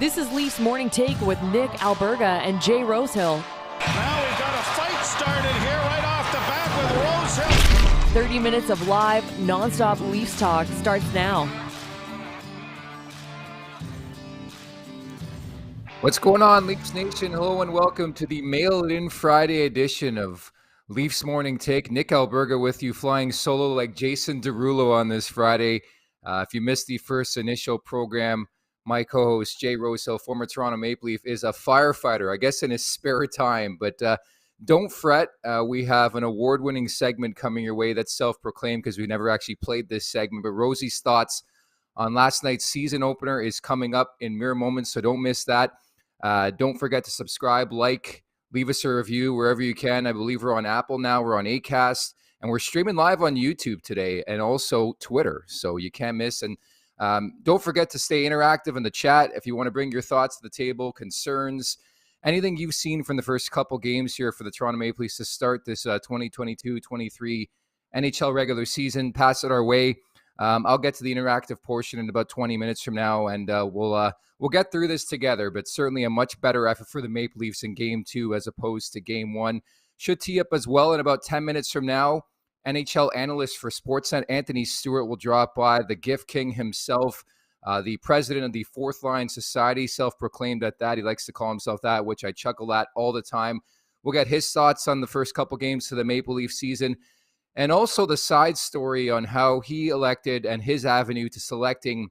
This is Leafs Morning Take with Nick Alberga and Jay Rosehill. Now we've got a fight started here right off the bat with Rosehill. 30 minutes of live, nonstop Leafs talk starts now. What's going on, Leafs Nation? Hello and welcome to the Mail-In Friday edition of Leafs Morning Take. Nick Alberga with you, flying solo like Jason Derulo on this Friday. If you missed the first initial program, my co-host Jay Rosehill, former Toronto Maple Leaf, is a firefighter, I guess in his spare time. But don't fret, we have an award-winning segment coming your way that's self-proclaimed because we never actually played this segment. But Rosie's thoughts on last night's season opener is coming up in mere moments, so don't miss that. Don't forget to subscribe, like, leave us a review wherever you can. I believe we're on Apple now. We're on Acast. And we're streaming live on YouTube today and also Twitter. So you can't miss. And don't forget to stay interactive in the chat if you want to bring your thoughts to the table, concerns, anything you've seen from the first couple games here for the Toronto Maple Leafs to start this 2022-23 NHL regular season. Pass it our way. I'll get to the interactive portion in about 20 minutes from now, and we'll get through this together, but certainly a much better effort for the Maple Leafs in Game 2 as opposed to Game 1. Should tee up as well in about 10 minutes from now. NHL analyst for Sportsnet, Anthony Stewart, will drop by. The Gift King himself, the president of the Fourth Line Society, self-proclaimed at that. He likes to call himself that, which I chuckle at all the time. We'll get his thoughts on the first couple games to the Maple Leaf season, and also the side story on how he elected and his avenue to selecting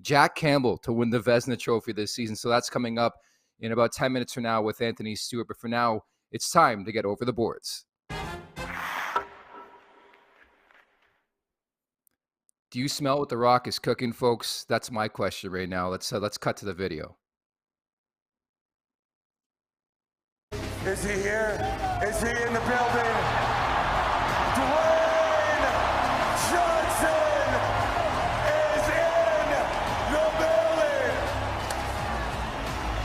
Jack Campbell to win the Vezina trophy this season. So that's coming up in about 10 minutes from now with Anthony Stewart. But for now, it's time to get over the boards. Do you smell what The Rock is cooking, folks? That's my question right now. Let's cut to the video. Is he here? Is he in the building? Dwayne Johnson is in the building,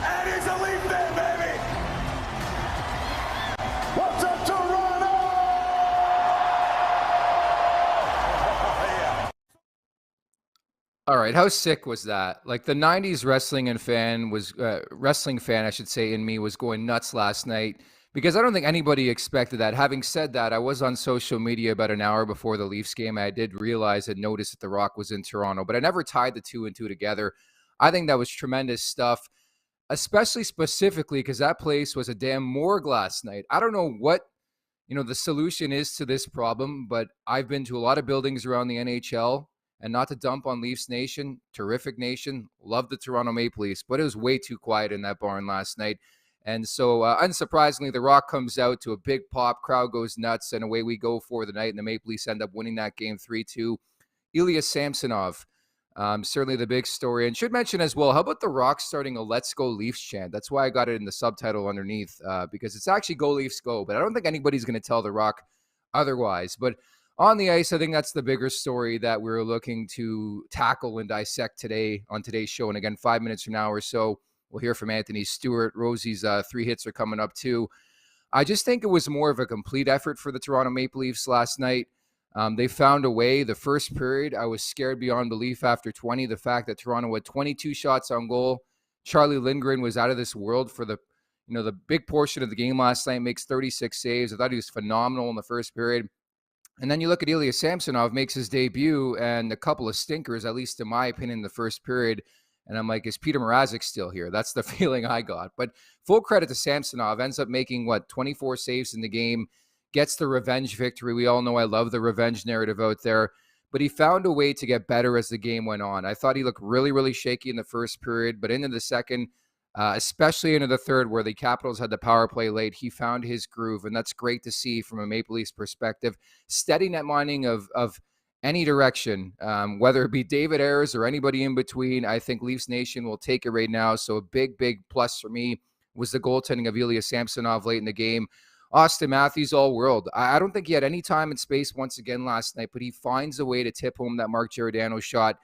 and he's a Leaf fan, baby. What's up, Toronto? Yeah. All right, how sick was that? Like the '90s wrestling fan, I should say, in me was going nuts last night because I don't think anybody expected that. Having said that, I was on social media about an hour before the Leafs game. I did realize and notice that The Rock was in Toronto, but I never tied the two and two together. I think that was tremendous stuff, especially specifically because that place was a damn morgue last night. I don't know what the solution is to this problem, but I've been to a lot of buildings around the NHL. And not to dump on Leafs Nation, terrific nation, love the Toronto Maple Leafs, but it was way too quiet in that barn last night. And so, unsurprisingly, The Rock comes out to a big pop, crowd goes nuts, and away we go for the night, and the Maple Leafs end up winning that game 3-2. Ilya Samsonov, certainly the big story. And should mention as well, how about The Rock starting a Let's Go Leafs chant? That's why I got it in the subtitle underneath, because it's actually Go Leafs Go, but I don't think anybody's going to tell The Rock otherwise. But on the ice, I think that's the bigger story that we're looking to tackle and dissect today on today's show. And again, 5 minutes from now or so, we'll hear from Anthony Stewart. Rosie's 3 hits are coming up too. I just think it was more of a complete effort for the Toronto Maple Leafs last night. They found a way. The first period, I was scared beyond belief after 20. The fact that Toronto had 22 shots on goal. Charlie Lindgren was out of this world for the big portion of the game last night, makes 36 saves. I thought he was phenomenal in the first period. And then you look at Ilya Samsonov, makes his debut, and a couple of stinkers, at least in my opinion, in the first period. And I'm like, is Peter Mrazek still here? That's the feeling I got. But full credit to Samsonov. Ends up making, 24 saves in the game, gets the revenge victory. We all know I love the revenge narrative out there. But he found a way to get better as the game went on. I thought he looked really, really shaky in the first period. But into the second, especially into the third, where the Capitals had the power play late, he found his groove, and that's great to see from a Maple Leafs perspective. Steady net mining of any direction, whether it be David Ayres or anybody in between. I think Leafs Nation will take it right now. So a big, big plus for me was the goaltending of Ilya Samsonov late in the game. Auston Matthews, all world. I don't think he had any time and space once again last night, but he finds a way to tip home that Mark Giordano shot.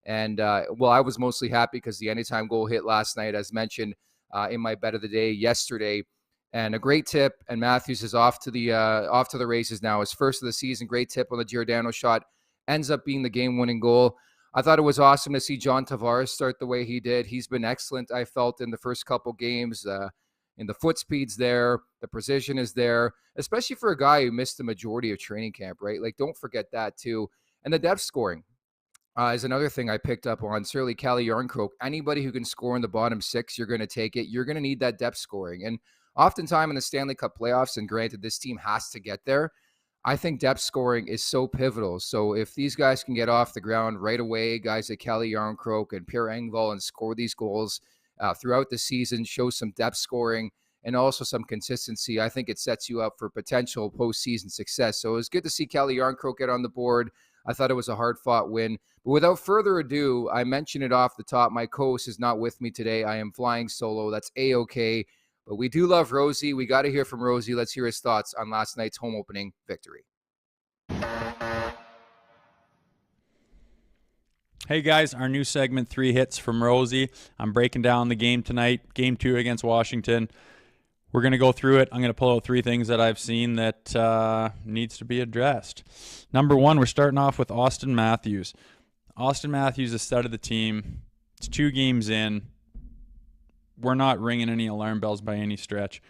And, I was mostly happy because the anytime goal hit last night, as mentioned in my bet of the day yesterday. And a great tip, and Matthews is off to the races now. His first of the season, great tip on the Giordano shot, ends up being the game-winning goal. I thought it was awesome to see John Tavares start the way he did. He's been excellent, I felt, in the first couple games. In the foot speed's there, the precision is there, especially for a guy who missed the majority of training camp, right? Like, don't forget that too. And the depth scoring is another thing I picked up on. Certainly, Calle Jarnkrok, anybody who can score in the bottom six, you're going to take it. You're going to need that depth scoring. And oftentimes in the Stanley Cup playoffs, and granted, this team has to get there, I think depth scoring is so pivotal. So if these guys can get off the ground right away, guys like Calle Jarnkrok and Pierre Engvall, and score these goals throughout the season, show some depth scoring and also some consistency, I think it sets you up for potential postseason success. So it was good to see Calle Jarnkrok get on the board. I thought it was a hard-fought win. But without further ado, I mentioned it off the top. My co-host is not with me today. I am flying solo. That's A-okay. But we do love Rosie. We got to hear from Rosie. Let's hear his thoughts on last night's home opening victory. Hey guys, our new segment, 3 Hits from Rosie. I'm breaking down the game tonight, Game 2 against Washington. We're going to go through it. I'm going to pull out 3 things that I've seen that needs to be addressed. Number 1, we're starting off with Auston Matthews. Auston Matthews is stud of the team. It's 2 games in. We're not ringing any alarm bells by any stretch.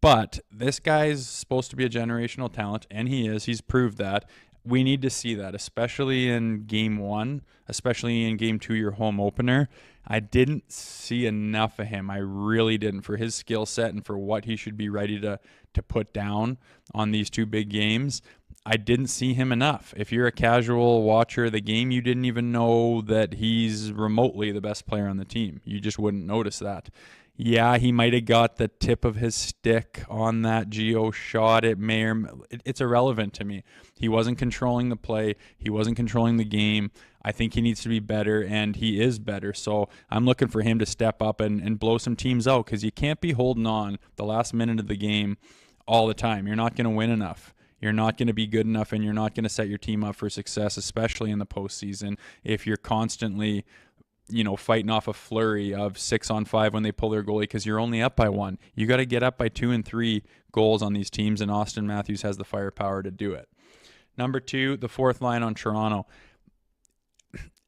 But this guy's supposed to be a generational talent, and he is. He's proved that. We need to see that, especially in Game 1, especially in Game 2, your home opener. I didn't see enough of him. I really didn't, for his skill set and for what he should be ready to put down on these 2 big games. I didn't see him enough. If you're a casual watcher of the game, you didn't even know that he's remotely the best player on the team. You just wouldn't notice that. Yeah, he might have got the tip of his stick on that Geo shot. It's irrelevant to me. He wasn't controlling the play. He wasn't controlling the game. I think he needs to be better, and he is better. So I'm looking for him to step up and blow some teams out, because you can't be holding on the last minute of the game all the time. You're not going to win enough. You're not going to be good enough, and you're not going to set your team up for success, especially in the postseason, if you're constantly fighting off a flurry of 6-on-5 when they pull their goalie, because you're only up by 1. You got to get up by 2 and 3 goals on these teams, and Auston Matthews has the firepower to do it. Number 2, the 4th line on Toronto.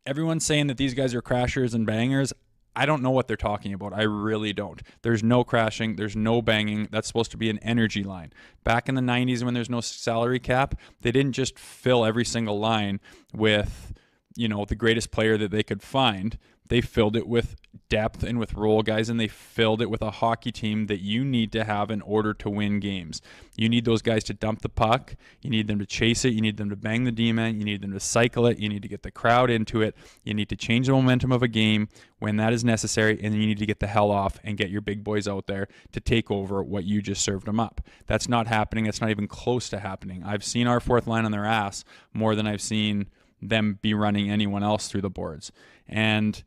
Everyone's saying that these guys are crashers and bangers. I don't know what they're talking about. I really don't. There's no crashing. There's no banging. That's supposed to be an energy line. Back in the 90s, when there's no salary cap, they didn't just fill every single line with the greatest player that they could find. They filled it with depth and with role guys, and they filled it with a hockey team that you need to have in order to win games. You need those guys to dump the puck. You need them to chase it. You need them to bang the D-man. You need them to cycle it. You need to get the crowd into it. You need to change the momentum of a game when that is necessary, and you need to get the hell off and get your big boys out there to take over what you just served them up. That's not happening. That's not even close to happening. I've seen our 4th line on their ass more than I've seen them be running anyone else through the boards. And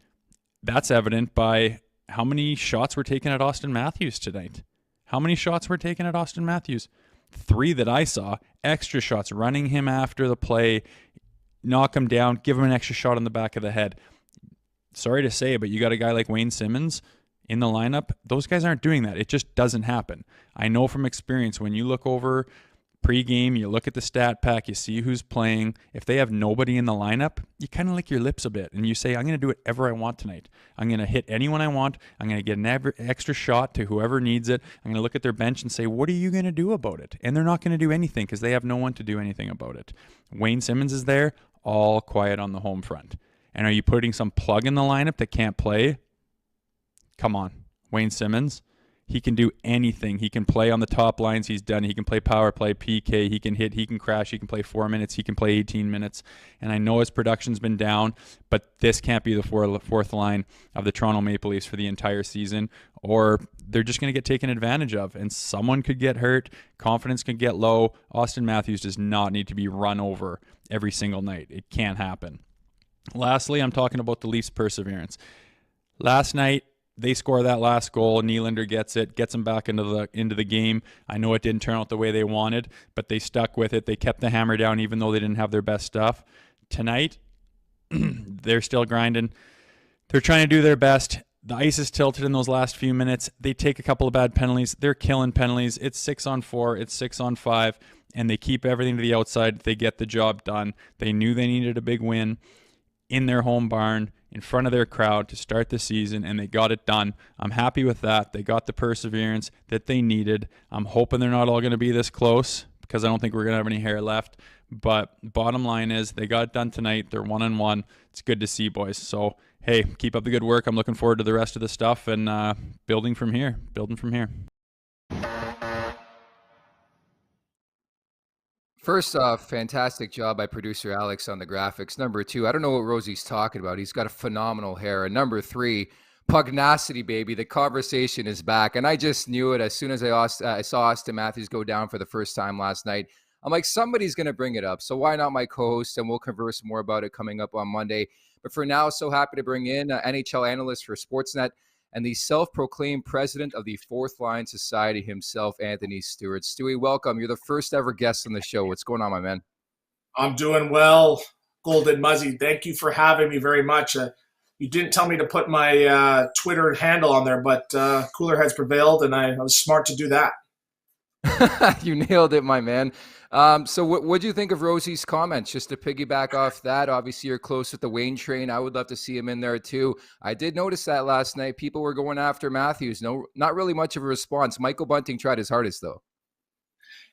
that's evident by how many shots were taken at Auston Matthews tonight. How many shots were taken at Auston Matthews? 3 that I saw. Extra shots, running him after the play, knock him down, give him an extra shot on the back of the head. Sorry to say, but you got a guy like Wayne Simmons in the lineup. Those guys aren't doing that. It just doesn't happen. I know from experience, when you look over pre-game, you look at the stat pack, you see who's playing. If they have nobody in the lineup, you kind of lick your lips a bit and you say, I'm going to do whatever I want tonight. I'm going to hit anyone I want. I'm going to get an extra shot to whoever needs it. I'm going to look at their bench and say, what are you going to do about it? And they're not going to do anything, because they have no one to do anything about it. Wayne Simmons is there, all quiet on the home front. And are you putting some plug in the lineup that can't play? Come on, Wayne Simmons. He can do anything. He can play on the top lines. He's done. He can play power play, PK. He can hit. He can crash. He can play 4 minutes. He can play 18 minutes. And I know his production's been down, but this can't be the 4th line of the Toronto Maple Leafs for the entire season, or they're just going to get taken advantage of, and someone could get hurt. Confidence could get low. Auston Matthews does not need to be run over every single night. It can't happen. Lastly, I'm talking about the Leafs' perseverance. Last night, they score that last goal. Nylander gets them back into the game. I know it didn't turn out the way they wanted, but they stuck with it. They kept the hammer down even though they didn't have their best stuff. Tonight, they're still grinding. They're trying to do their best. The ice is tilted in those last few minutes. They take a couple of bad penalties. They're killing penalties. It's 6-on-4. It's 6-on-5. And they keep everything to the outside. They get the job done. They knew they needed a big win. in their home barn, in front of their crowd to start the season, and they got it done. I'm happy with that. They got the perseverance that they needed. I'm hoping they're not all going to be this close because I don't think we're going to have any hair left. But bottom line is they got it done tonight. They're 1-1. It's good to see, boys. So, hey, keep up the good work. I'm looking forward to the rest of the stuff and building from here. First off, fantastic job by producer Alex on the graphics. Number 2, I don't know what Rosie's talking about. He's got a phenomenal hair. And number 3, pugnacity, baby. The conversation is back. And I just knew it as soon as I saw Auston Matthews go down for the first time last night. I'm like, somebody's going to bring it up. So why not my co-host? And we'll converse more about it coming up on Monday. But for now, so happy to bring in NHL analyst for Sportsnet and the self-proclaimed president of the Fourth Line Society himself, Anthony Stewart. Stewie, welcome. You're the first ever guest on the show. What's going on, my man? I'm doing well, Golden Muzzy. Thank you for having me very much. You didn't tell me to put my Twitter handle on there, but cooler heads prevailed, and I was smart to do that. You nailed it, my man. So what do you think of Rosie's comments? Just to piggyback off that, obviously you're close with the Wayne train. I would love to see him in there too. I did notice that last night. People were going after Matthews. No, not really much of a response. Michael Bunting tried his hardest though.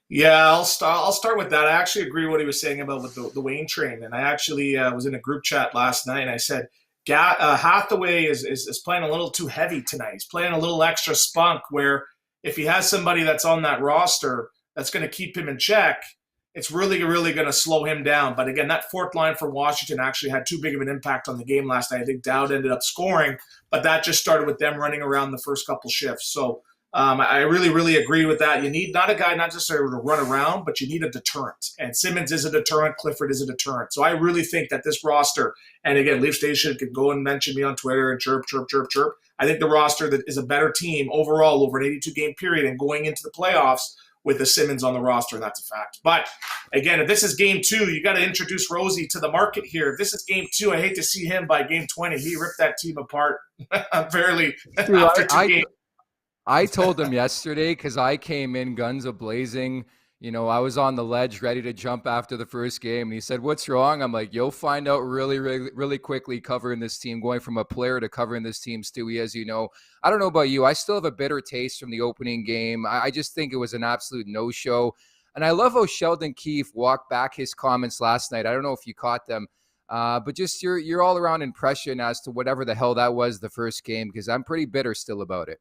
Yeah, I'll start with that. I actually agree with what he was saying about with the Wayne train. And I actually was in a group chat last night and I said, Hathaway is playing a little too heavy tonight. He's playing a little extra spunk where if he has somebody that's on that roster that's going to keep him in check, it's really, really going to slow him down. But again, that fourth line for Washington actually had too big of an impact on the game last night. I think Dowd ended up scoring, but that just started with them running around the first couple shifts. So I really, really agree with that. You need not a guy not necessarily to run around, but you need a deterrent. And Simmons is a deterrent. Clifford is a deterrent. So I really think that this roster, and again, Leaf Station can go and mention me on Twitter and chirp. I think the roster that is a better team overall over an 82-game period and going into the playoffs with the Simmons on the roster, and that's a fact. But again, if this is game 2, you got to introduce Rosie to the market here. If this is game 2, I hate to see him by game 20. He ripped that team apart fairly after 2 games. I told him yesterday because I came in guns a-blazing. You know, I was on the ledge ready to jump after the first game. And he said, "What's wrong?" I'm like, "You'll find out really, really, really quickly covering this team, going from a player to covering this team, Stewie, as you know." I don't know about you. I still have a bitter taste from the opening game. I just think it was an absolute no-show. And I love how Sheldon Keefe walked back his comments last night. I don't know if you caught them. But just your all-around impression as to whatever the hell that was the first game, because I'm pretty bitter still about it.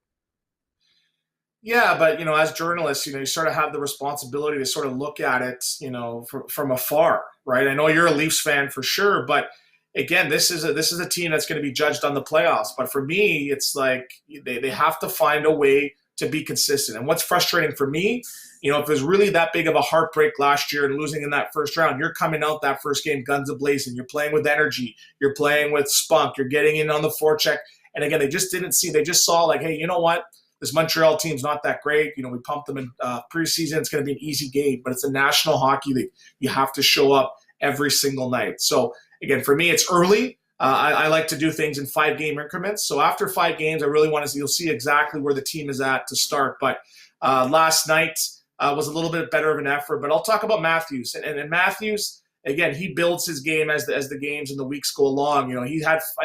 Yeah, but, you know, as journalists, you know, you sort of have the responsibility to sort of look at it, you know, from afar, right? I know you're a Leafs fan for sure, but again, this is a team that's going to be judged on the playoffs. But for me, it's like they have to find a way to be consistent. And what's frustrating for me, you know, if there's really that big of a heartbreak last year and losing in that first round, you're coming out that first game guns a-blazing. You're playing with energy. You're playing with spunk. You're getting in on the forecheck. And again, they just saw like, hey, you know what? This Montreal team's not that great. You know, we pumped them in preseason. It's going to be an easy game, but it's a National Hockey League. You have to show up every single night. So, again, for me, it's early. I like to do things in 5-game increments. So after 5 games, I really want to see, you'll see exactly where the team is at to start. But last night was a little bit better of an effort. But I'll talk about Matthews. And Matthews, again, he builds his game as the games and the weeks go along. You know, I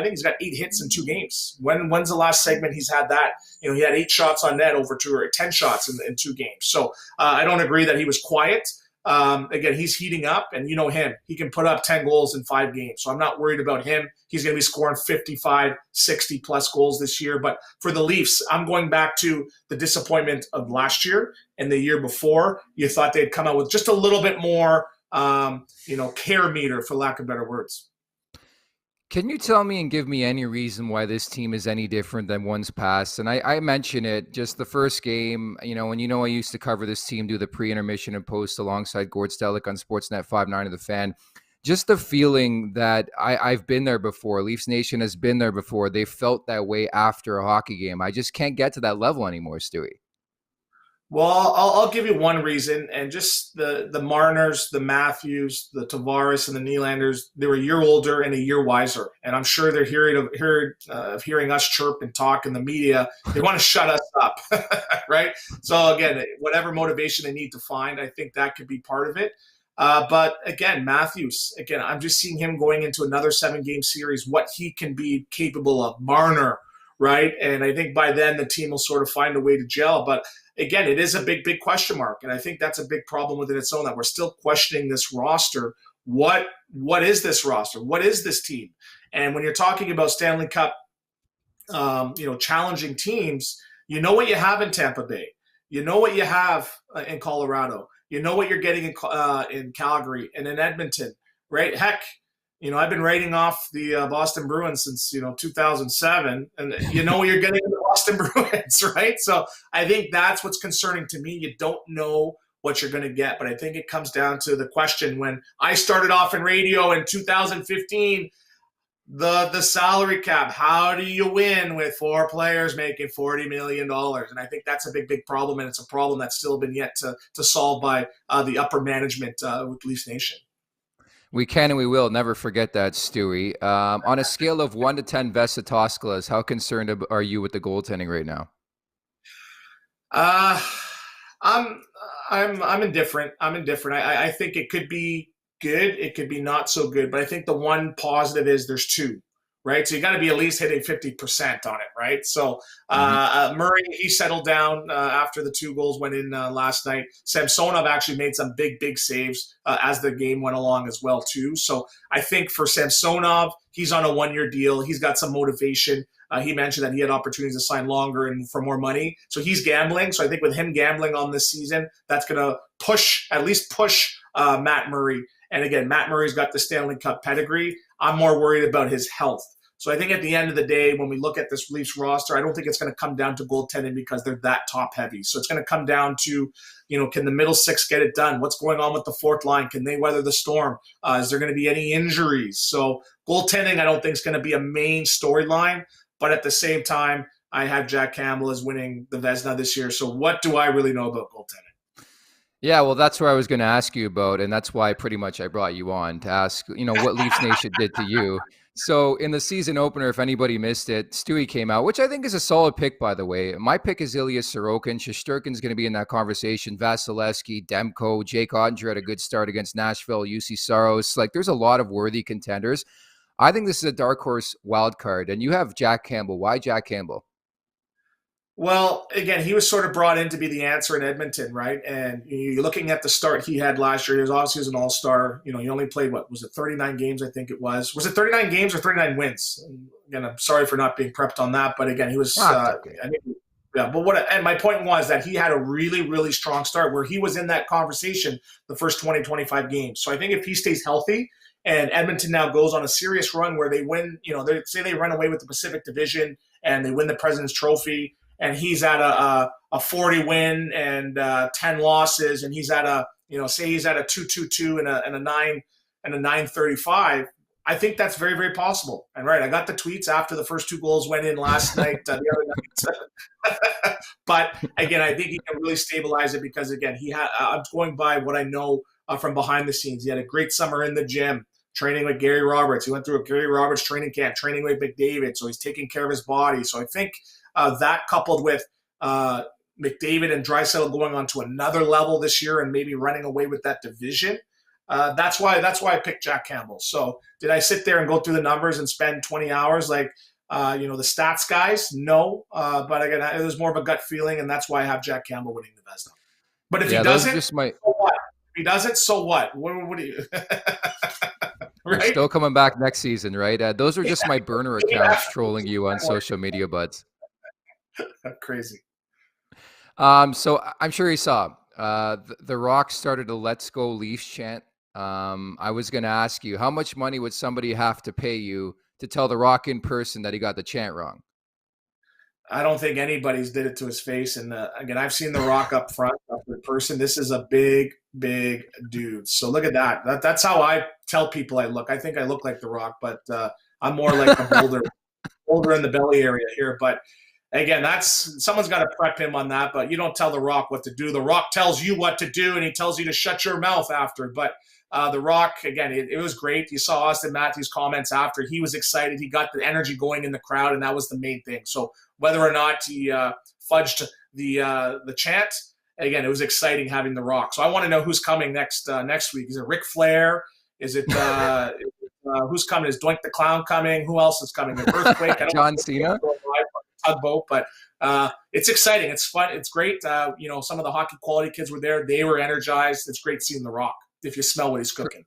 think he's got 8 hits in 2 games. When's the last segment he's had that? You know, he had 8 shots on net over 2 or 10 shots in 2 games. So I don't agree that he was quiet. Again, he's heating up, and you know him. He can put up 10 goals in 5 games. So I'm not worried about him. He's going to be scoring 55, 60-plus goals this year. But for the Leafs, I'm going back to the disappointment of last year and the year before. You thought they'd come out with just a little bit more care meter, for lack of better words. Can you tell me and give me any reason why this team is any different than ones past? And I mention it, just the first game, you know, and I used to cover this team, do the pre-intermission and post alongside Gord Stellick on Sportsnet 5-9 of the Fan. Just the feeling that I've been there before. Leafs Nation has been there before. They felt that way after a hockey game. I just can't get to that level anymore, Stewie. Well, I'll give you one reason, and just the Marners, the Matthews, the Tavares, and the Nylanders, they were a year older and a year wiser. And I'm sure they're hearing us chirp and talk in the media. They want to shut us up, right? So again, whatever motivation they need to find, I think that could be part of it. But again, Matthews, again, I'm just seeing him going into another 7-game series, what he can be capable of. Marner, right? And I think by then the team will sort of find a way to gel. But again, it is a big, big question mark. And I think that's a big problem within its own, that we're still questioning this roster. What is this roster? What is this team? And when you're talking about Stanley Cup, challenging teams, you know what you have in Tampa Bay. You know what you have in Colorado. You know what you're getting in Calgary and in Edmonton, right? Heck, I've been writing off the Boston Bruins since, 2007, and you know what you're getting in the Boston Bruins, right? So I think that's what's concerning to me. You don't know what you're going to get, but I think it comes down to the question. When I started off in radio in 2015, the salary cap, how do you win with 4 players making $40 million? And I think that's a big, big problem, and it's a problem that's still been yet to solve by the upper management with Leafs Nation. We can and we will never forget that, Stewie. On a scale of 1 to 10 Vesatosklas, how concerned are you with the goaltending right now? I'm indifferent. I think it could be good. It could be not so good. But I think the one positive is there's 2, right? So you got to be at least hitting 50% on it, right? So Murray, he settled down after the 2 goals went in last night. Samsonov actually made some big, big saves as the game went along as well, too. So I think for Samsonov, he's on a 1-year deal. He's got some motivation. He mentioned that he had opportunities to sign longer and for more money. So he's gambling. So I think with him gambling on this season, that's going to at least push Matt Murray. And again, Matt Murray's got the Stanley Cup pedigree. I'm more worried about his health. So I think at the end of the day, when we look at this Leafs roster, I don't think it's going to come down to goaltending because they're that top heavy. So it's going to come down to, can the middle 6 get it done? What's going on with the 4th line? Can they weather the storm? Is there going to be any injuries? So goaltending, I don't think is going to be a main storyline. But at the same time, I have Jack Campbell as winning the Vezina this year. So what do I really know about goaltending? Yeah, well, that's what I was going to ask you about, and that's why pretty much I brought you on to ask, what Leafs Nation did to you. So in the season opener, if anybody missed it, Stewie came out, which I think is a solid pick, by the way. My pick is Ilya Sorokin. Shesterkin's going to be in that conversation. Vasilevsky, Demko, Jake Ottinger had a good start against Nashville, UC Saros. Like, there's a lot of worthy contenders. I think this is a dark horse wild card, and you have Jack Campbell. Why Jack Campbell? Well, again, he was sort of brought in to be the answer in Edmonton, right? And you're looking at the start he had last year. He was an all-star. He only played, 39 games, I think it was. Was it 39 games or 39 wins? And again, I'm sorry for not being prepped on that, but again, he was and my point was that he had a really, really strong start where he was in that conversation the first 20, 25 games. So I think if he stays healthy and Edmonton now goes on a serious run where they win, they say they run away with the Pacific Division and they win the President's Trophy, and he's at a 40 win and 10 losses, and he's at say he's at a 2.22 and a 9.35. I think that's very, very possible. And right, I got the tweets after the first 2 goals went in last night, the other night. But again, I think he can really stabilize it because again, I'm going by what I know from behind the scenes. He had a great summer in the gym, training with Gary Roberts. He went through a Gary Roberts training camp, training with McDavid. So he's taking care of his body. So I think that coupled with McDavid and Draisaitl going on to another level this year and maybe running away with that division, that's why I picked Jack Campbell. So did I sit there and go through the numbers and spend 20 hours like the stats guys? No. But again, it was more of a gut feeling, and that's why I have Jack Campbell winning the Vezina. But if he doesn't, so what? If he doesn't, so what? What do you Right? We're still coming back next season, right? Those are just my burner accounts trolling you on social media, buds. Crazy. So I'm sure you saw the Rock started a "Let's Go Leafs" chant. I was going to ask you, how much money would somebody have to pay you to tell the Rock in person that he got the chant wrong? I don't think anybody's did it to his face. And again, I've seen the Rock up front, up in person. This is a big, big dude. So look at that. That's how I tell people I look. I think I look like the Rock, but I'm more like the boulder in the belly area here. But again, someone's got to prep him on that, but you don't tell The Rock what to do. The Rock tells you what to do, and he tells you to shut your mouth after. But The Rock, again, it was great. You saw Auston Matthews' comments after. He was excited. He got the energy going in the crowd, and that was the main thing. So whether or not he fudged the chant, again, it was exciting having The Rock. So I want to know who's coming next week. Is it Ric Flair? Is it who's coming? Is Doink the Clown coming? Who else is coming? An Earthquake? John Cena? Tugboat, but it's exciting. It's fun. It's great. Some of the hockey quality kids were there. They were energized. It's great seeing The Rock if you smell what he's cooking.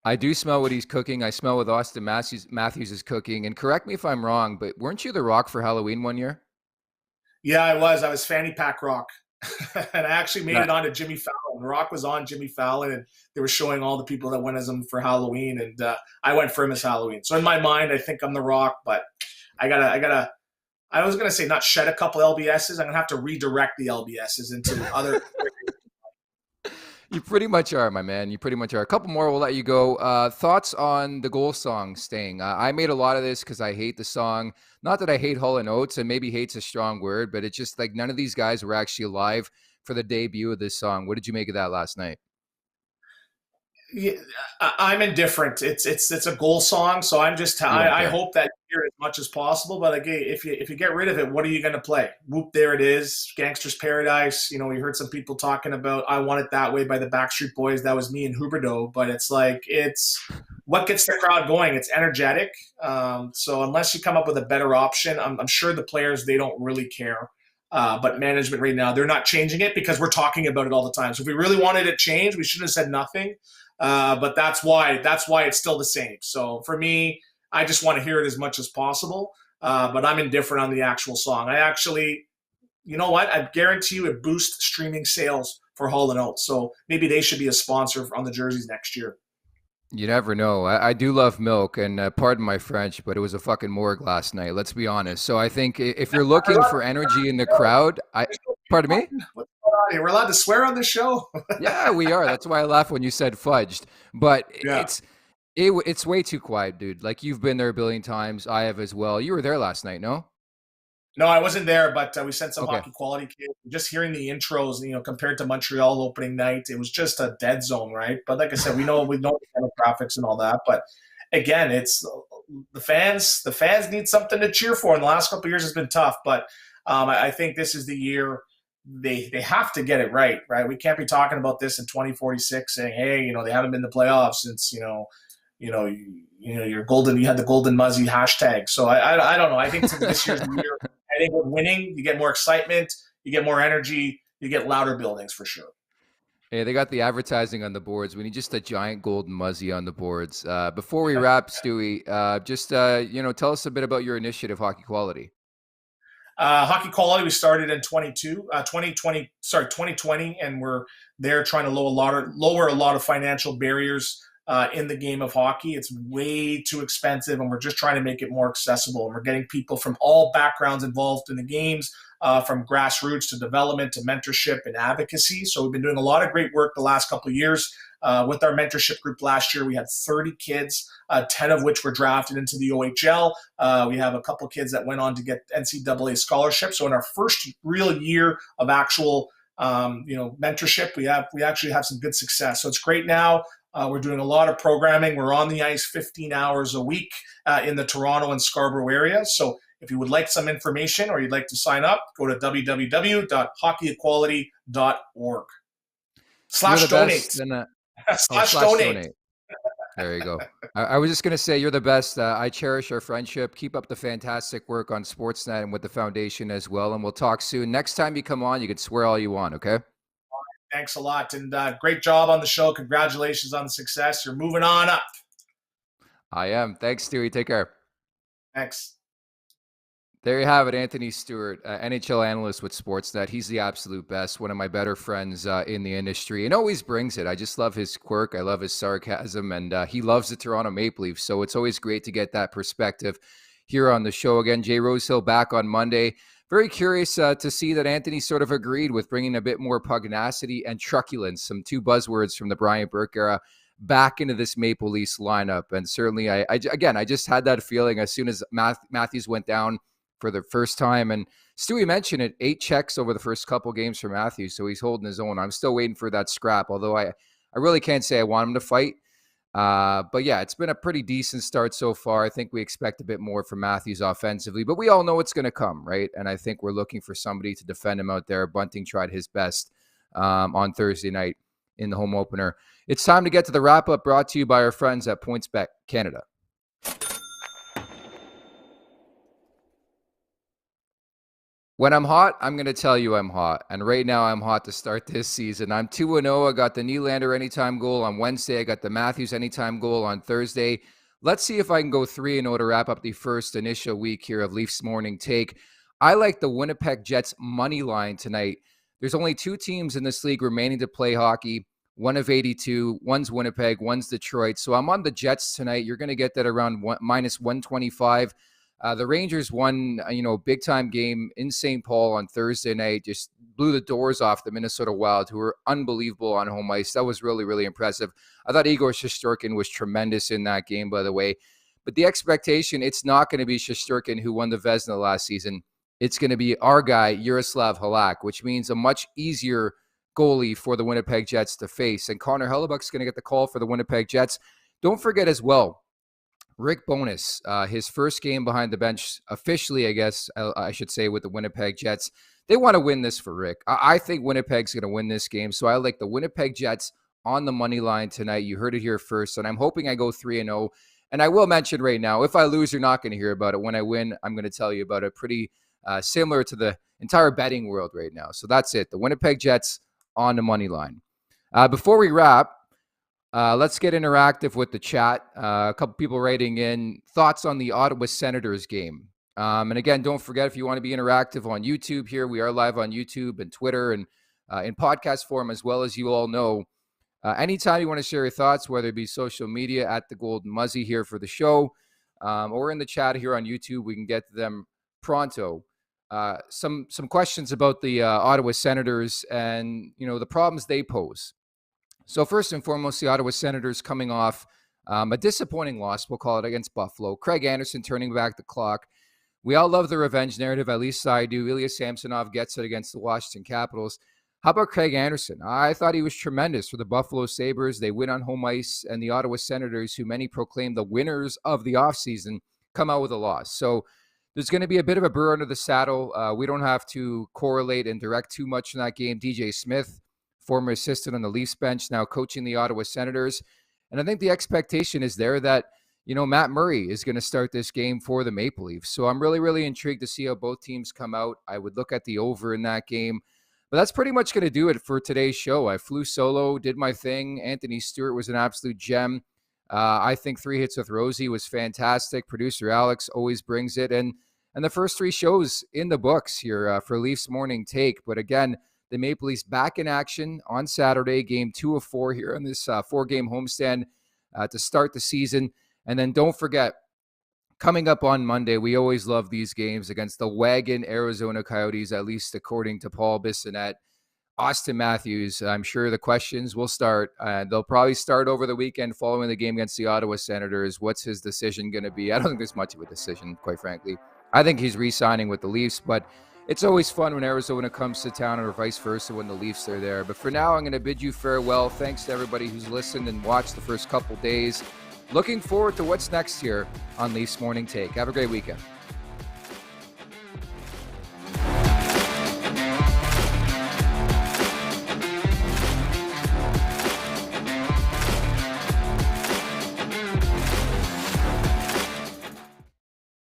I do smell what he's cooking. I smell what Auston Matthews is cooking. And correct me if I'm wrong, but weren't you The Rock for Halloween one year? Yeah, I was. I was Fanny Pack Rock. And I actually made it onto Jimmy Fallon. The Rock was on Jimmy Fallon, and they were showing all the people that went as him for Halloween, and I went for him as Halloween. So in my mind, I think I'm The Rock, but I was going to say not shed a couple LBSs. I'm going to have to redirect the LBSs into other – You pretty much are, my man. You pretty much are. A couple more, we'll let you go. Thoughts on the goal song staying? I made a lot of this because I hate the song. Not that I hate Hull and Oates, and maybe hate's a strong word, but it's just like none of these guys were actually alive for the debut of this song. What did you make of that last night? Yeah, I'm indifferent. It's a goal song, so I'm just I hope that you hear it as much as possible. But again, if you get rid of it, what are you going to play? Whoop, there it is, Gangster's Paradise. We heard some people talking about "I Want It That Way" by the Backstreet Boys. That was me and Huberdeau. But it's like it's what gets the crowd going. It's energetic. So unless you come up with a better option, I'm sure the players, they don't really care. But management right now, they're not changing it because we're talking about it all the time. So if we really wanted it changed, we shouldn't have said nothing. But that's why it's still the same. So for me, I just want to hear it as much as possible. But I'm indifferent on the actual song. I actually, you know what? I guarantee you it boosts streaming sales for Hull and Oates. So maybe they should be a sponsor on the jerseys next year. You never know. I do love milk, and pardon my French, but it was a fucking morgue last night. Let's be honest. So I think if you're looking for energy in the crowd, pardon me? We're allowed to swear on this show. Yeah, we are. That's why I laughed when you said fudged. But yeah. It's way too quiet, dude. Like, you've been there a billion times. I have as well. You were there last night, no? No, I wasn't there, but we sent some hockey quality kids. Just hearing the intros, compared to Montreal opening night, it was just a dead zone, right? But like I said, we know the demographics and all that. But again, it's the fans. The fans need something to cheer for. In the last couple of years, it's been tough, but I think this is the year they have to get it right? We can't be talking about this in 2046 saying, hey, they haven't been in the playoffs since you're golden. You had the Golden Muzzy hashtag. So I don't know. I think this year's the year. I think with winning, you get more excitement, you get more energy, you get louder buildings for sure. Hey, they got the advertising on the boards. We need just a giant Golden Muzzy on the boards. Before we wrap, Stewie, tell us a bit about your initiative, Hockey Quality. Hockey Quality, we started in 2020, and we're there trying to lower a lot of financial barriers in the game of hockey. It's way too expensive, and we're just trying to make it more accessible. And we're getting people from all backgrounds involved in the games, from grassroots to development to mentorship and advocacy. So we've been doing a lot of great work the last couple of years. With our mentorship group last year, we had 30 kids, 10 of which were drafted into the OHL. We have a couple kids that went on to get NCAA scholarships. So in our first real year of actual mentorship, we actually have some good success. So it's great now. We're doing a lot of programming. We're on the ice 15 hours a week in the Toronto and Scarborough area. So if you would like some information or you'd like to sign up, go to www.hockeyequality.org. /donate. /donate. There you go. I was just going to say, you're the best. I cherish our friendship. Keep up the fantastic work on Sportsnet and with the foundation as well. And we'll talk soon. Next time you come on, you can swear all you want, okay? Thanks a lot. And great job on the show. Congratulations on the success. You're moving on up. I am. Thanks, Stewie. Take care. Thanks. There you have it, Anthony Stewart, NHL analyst with Sportsnet. He's the absolute best, one of my better friends in the industry, and always brings it. I just love his quirk. I love his sarcasm, and he loves the Toronto Maple Leafs, so it's always great to get that perspective here on the show. Again, Jay Rosehill back on Monday. Very curious to see that Anthony sort of agreed with bringing a bit more pugnacity and truculence, some two buzzwords from the Brian Burke era, back into this Maple Leafs lineup. And certainly, I just had that feeling as soon as Matthews went down for the first time. And Stewie mentioned it, 8 checks over the first couple games for Matthews, so he's holding his own. I'm still waiting for that scrap, although I really can't say I want him to fight. But yeah, it's been a pretty decent start so far. I think we expect a bit more from Matthews offensively, but we all know it's going to come, right? And I think we're looking for somebody to defend him out there. Bunting tried his best on Thursday night in the home opener. It's time to get to the wrap-up, brought to you by our friends at PointsBet Canada. When I'm hot, I'm going to tell you I'm hot. And right now, I'm hot to start this season. I'm 2-0. I got the Nylander anytime goal on Wednesday. I got the Matthews anytime goal on Thursday. Let's see if I can go 3-0 to wrap up the first initial week here of Leafs Morning Take. I like the Winnipeg Jets money line tonight. There's only 2 teams in this league remaining to play hockey. One of 82. One's Winnipeg. One's Detroit. So I'm on the Jets tonight. You're going to get that around minus 125. The Rangers won, big time game in St. Paul on Thursday night. Just blew the doors off the Minnesota Wild, who were unbelievable on home ice. That was really, really impressive. I thought Igor Shesterkin was tremendous in that game, by the way. But the expectation, it's not going to be Shesterkin who won the Vezina last season. It's going to be our guy, Yaroslav Halak, which means a much easier goalie for the Winnipeg Jets to face. And Connor Hellebuck's going to get the call for the Winnipeg Jets. Don't forget as well, Rick Bowness, his first game behind the bench, officially, I guess I should say, with the Winnipeg Jets. They want to win this for Rick. I think Winnipeg's going to win this game, so I like the Winnipeg Jets on the money line tonight. You heard it here first, and I'm hoping I go 3-0. And I will mention right now, if I lose, you're not going to hear about it. When I win, I'm going to tell you about it. Pretty similar to the entire betting world right now. So that's it. The Winnipeg Jets on the money line. Before we wrap, let's get interactive with the chat. A couple people writing in thoughts on the Ottawa Senators game. And again, don't forget, if you want to be interactive on YouTube here, we are live on YouTube and Twitter and in podcast form, as well as you all know. Anytime you want to share your thoughts, whether it be social media at the Golden Muzzy here for the show, or in the chat here on YouTube, we can get to them pronto. Some questions about the Ottawa Senators and the problems they pose. So first and foremost, the Ottawa Senators coming off a disappointing loss, we'll call it, against Buffalo. Craig Anderson turning back the clock. We all love the revenge narrative, at least I do. Ilya Samsonov gets it against the Washington Capitals. How about Craig Anderson? I thought he was tremendous for the Buffalo Sabres. They win on home ice, and the Ottawa Senators, who many proclaim the winners of the offseason, come out with a loss. So there's going to be a bit of a burr under the saddle. We don't have to correlate and direct too much in that game. DJ Smith, former assistant on the Leafs bench, now coaching the Ottawa Senators. And I think the expectation is there that, Matt Murray is going to start this game for the Maple Leafs. So I'm really, really intrigued to see how both teams come out. I would look at the over in that game. But that's pretty much going to do it for today's show. I flew solo, did my thing. Anthony Stewart was an absolute gem. I think 3 Hits with Rosie was fantastic. Producer Alex always brings it. And the first 3 shows in the books here for Leafs Morning Take. But again, the Maple Leafs back in action on Saturday, game 2 of 4 here on this 4-game homestand to start the season. And then don't forget, coming up on Monday, we always love these games against the wagon Arizona Coyotes, at least according to Paul Bissonnette. Auston Matthews, I'm sure the questions will start. They'll probably start over the weekend following the game against the Ottawa Senators. What's his decision going to be? I don't think there's much of a decision, quite frankly. I think he's re-signing with the Leafs, but it's always fun when Arizona comes to town or vice versa when the Leafs are there. But for now, I'm going to bid you farewell. Thanks to everybody who's listened and watched the first couple days. Looking forward to what's next here on Leafs Morning Take. Have a great weekend.